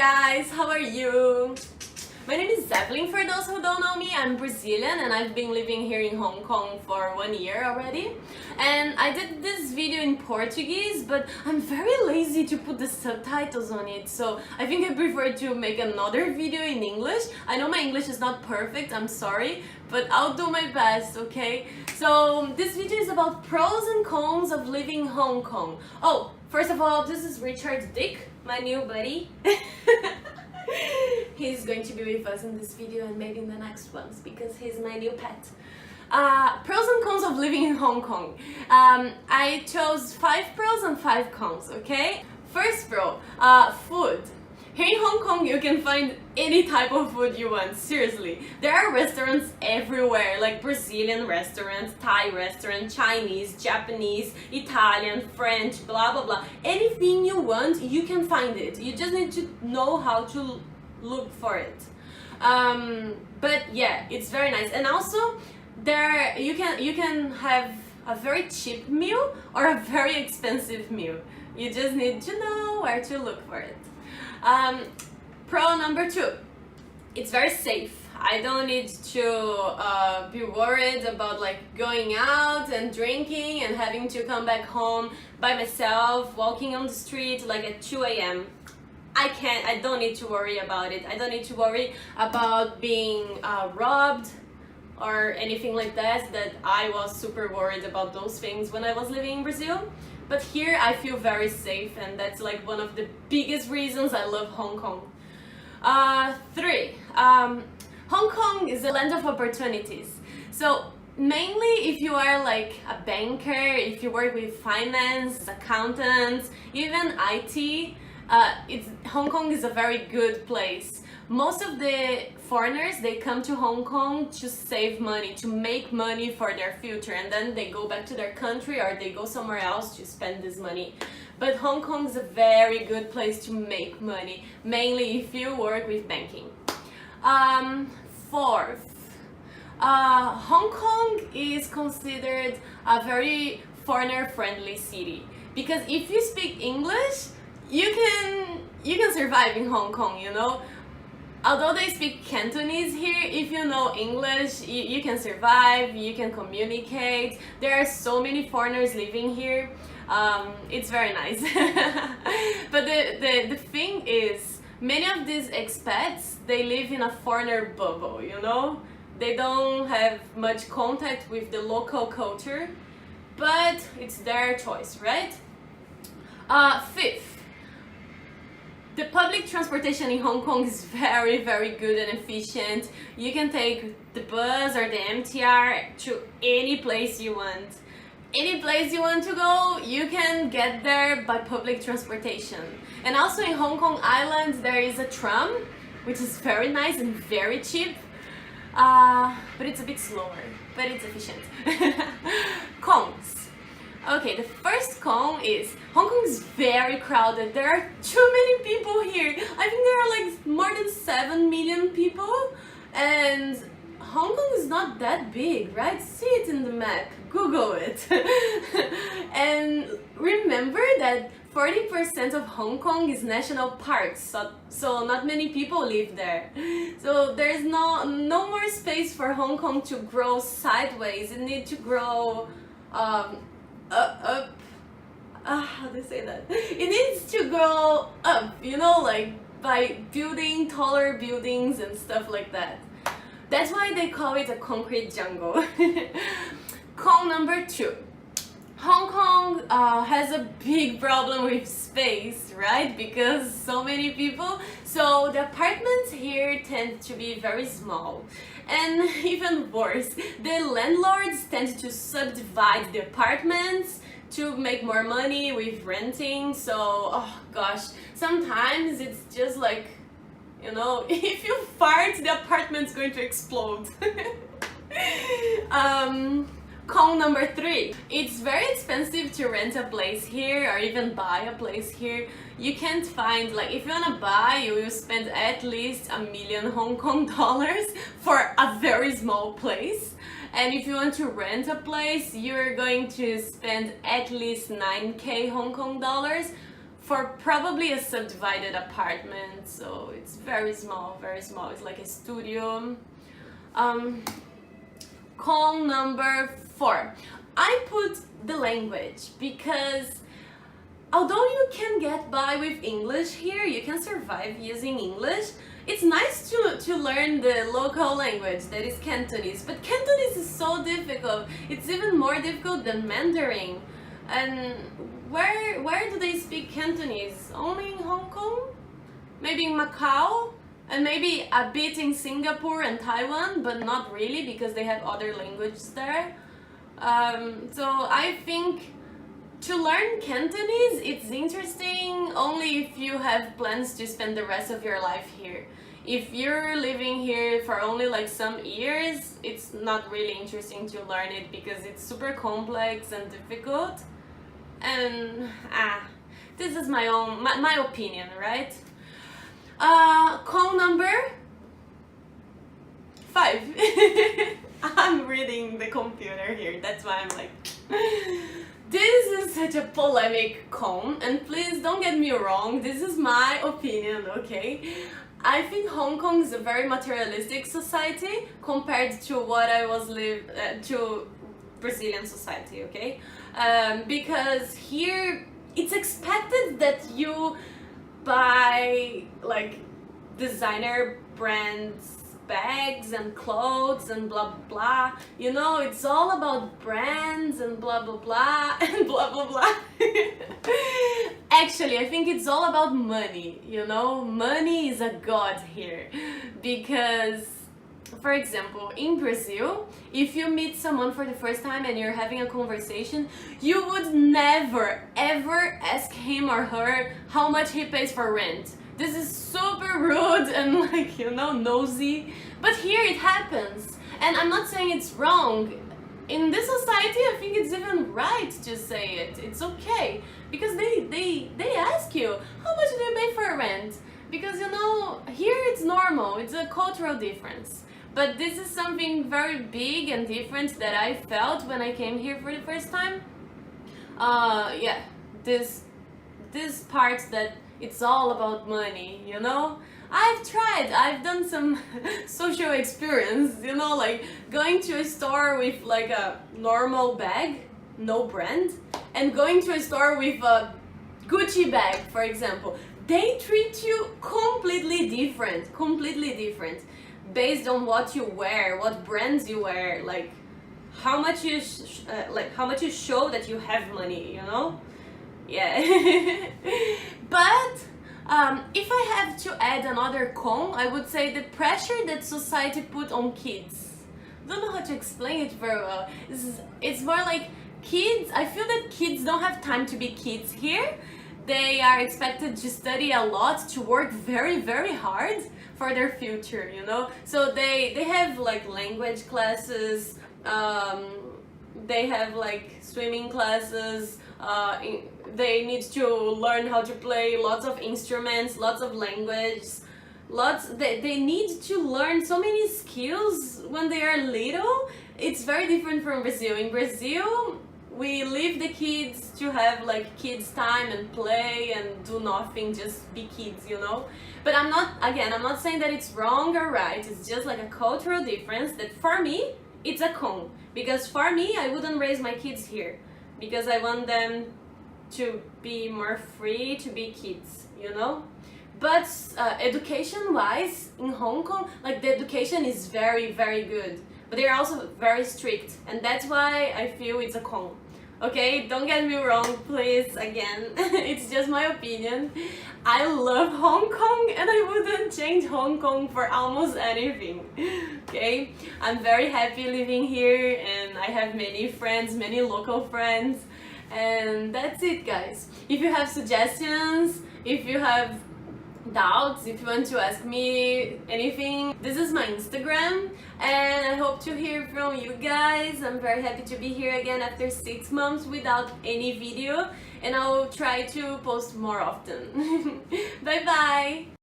guys, how are you? My name is Zeppelin for those who don't know me. I'm Brazilian and I've been living here in Hong Kong for 1 year already. And I did this video in Portuguese, but I'm very lazy to put the subtitles on it, so I think I prefer to make another video in English. I know my English is not perfect, I'm sorry, but I'll do my best, okay? So this video is about pros and cons of living in Hong Kong. Oh, first of all, this is Richard Dick, my new buddy. He's going to be with us in this video and maybe in the next ones because he's my new pet. Pros and cons of living in Hong Kong. I chose 5 pros and 5 cons, okay? First pro, food. Here in Hong Kong you can find any type of food you want, seriously. There are restaurants everywhere, like Brazilian restaurants, Thai restaurant, Chinese, Japanese, Italian, French, blah blah blah. Anything you want, you can find it. You just need to know how to look for it. But yeah, it's very nice. And also there you can have a very cheap meal or a very expensive meal. You just need to know where to look for it. Pro number 2, it's very safe. I don't need to be worried about like going out and drinking and having to come back home by myself, walking on the street like at 2 a.m. I don't need to worry about it. I don't need to worry about being robbed or anything like that I was super worried about those things when I was living in Brazil. But here I feel very safe, and that's like one of the biggest reasons I love Hong Kong. 3, Hong Kong is a land of opportunities. So mainly if you are like a banker, if you work with finance, accountants, even IT, Hong Kong is a very good place. Most of the foreigners, they come to Hong Kong to save money, to make money for their future, and then they go back to their country or they go somewhere else to spend this money. But Hong Kong is a very good place to make money, mainly if you work with banking. 4th, Hong Kong is considered a very foreigner-friendly city, because if you speak English, you can survive in Hong Kong, you know. Although they speak Cantonese here, if you know English, you can survive, you can communicate. There are so many foreigners living here. It's very nice. But the thing is, many of these expats, they live in a foreigner bubble, you know? They don't have much contact with the local culture, but it's their choice, right? 5th, the public transportation in Hong Kong is very, very good and efficient. You can take the bus or the MTR to any place you want. Any place you want to go, you can get there by public transportation. And also in Hong Kong Island, there is a tram, which is very nice and very cheap. But it's a bit slower, but it's efficient. Cons. Okay, the first con is Hong Kong is very crowded. There are too many people here. I think there are like more than 7 million people, and Hong Kong is not that big, right? See it in the map, Google it. And remember that 40% of Hong Kong is national parks, so not many people live there. So there's no more space for Hong Kong to grow sideways. It needs to grow how do you say that? It needs to grow up, you know, like by building taller buildings and stuff like that. That's why they call it a concrete jungle. Con number 2. Hong Kong has a big problem with space, right? Because so many people, so the apartments here tend to be very small. And even worse, the landlords tend to subdivide the apartments to make more money with renting. So, oh gosh, sometimes it's just like, you know, if you fart, the apartment's going to explode. Con number 3, it's very expensive to rent a place here or even buy a place here. You can't find, like, if you wanna buy, you will spend at least $1 million Hong Kong dollars for a very small place. And if you want to rent a place, you're going to spend at least 9K Hong Kong dollars for probably a subdivided apartment, so it's very small, very small. It's like a studio. Con number 4. I put the language because although you can get by with English here, you can survive using English. It's nice to learn the local language, that is Cantonese, but Cantonese is so difficult. It's even more difficult than Mandarin. And where do they speak Cantonese? Only in Hong Kong? Maybe in Macau? And maybe a bit in Singapore and Taiwan, but not really because they have other languages there. So I think to learn Cantonese, it's interesting only if you have plans to spend the rest of your life here. If you're living here for only like some years, it's not really interesting to learn it because it's super complex and difficult. And this is my opinion, right? Con number 5. I'm reading the computer here, that's why I'm like this is such a polemic con, and please don't get me wrong, this is my opinion, okay? I think Hong Kong is a very materialistic society compared to what I was to Brazilian society, okay? Because here it's expected that you buy like designer brands bags and clothes and blah blah blah, you know, it's all about brands and blah blah blah and blah blah blah. Actually, I think it's all about money, you know, money is a god here. Because for example, in Brazil, if you meet someone for the first time and you're having a conversation, you would never ever ask him or her how much he pays for rent. This is super rude and like, you know, nosy. But here it happens. And I'm not saying it's wrong. In this society, I think it's even right to say it. It's okay. Because they ask you, how much do you pay for rent? Because, you know, here it's normal. It's a cultural difference. But this is something very big and different that I felt when I came here for the first time. Yeah, this part that it's all about money, you know? I've done some social experience, you know, like going to a store with like a normal bag, no brand, and going to a store with a Gucci bag, for example. They treat you completely different, based on what you wear, what brands you wear, like how much you show that you have money, you know? Yeah. But if I have to add another con, I would say the pressure that society put on kids. I don't know how to explain it very well. It's more like kids, I feel that kids don't have time to be kids here. They are expected to study a lot, to work very, very hard for their future, you know? So they have like language classes, they have like swimming classes, they need to learn how to play lots of instruments, lots of language, they need to learn so many skills when they are little. It's very different from Brazil. In Brazil, we leave the kids to have like kids time and play and do nothing, just be kids, you know? But I'm not saying that it's wrong or right, it's just like a cultural difference that for me, it's a con. Because for me, I wouldn't raise my kids here. Because I want them to be more free, to be kids, you know? But education-wise, in Hong Kong, like the education is very, very good. But they're also very strict. And that's why I feel it's a con. Okay, don't get me wrong, please, again. It's just my opinion. I love Hong Kong and I wouldn't change Hong Kong for almost anything. Okay, I'm very happy living here and I have many friends, many local friends. And that's it, guys. If you have suggestions, if you have doubts, if you want to ask me anything, this is my Instagram and I hope to hear from you guys. I'm very happy to be here again after 6 months without any video, and I'll try to post more often. Bye bye!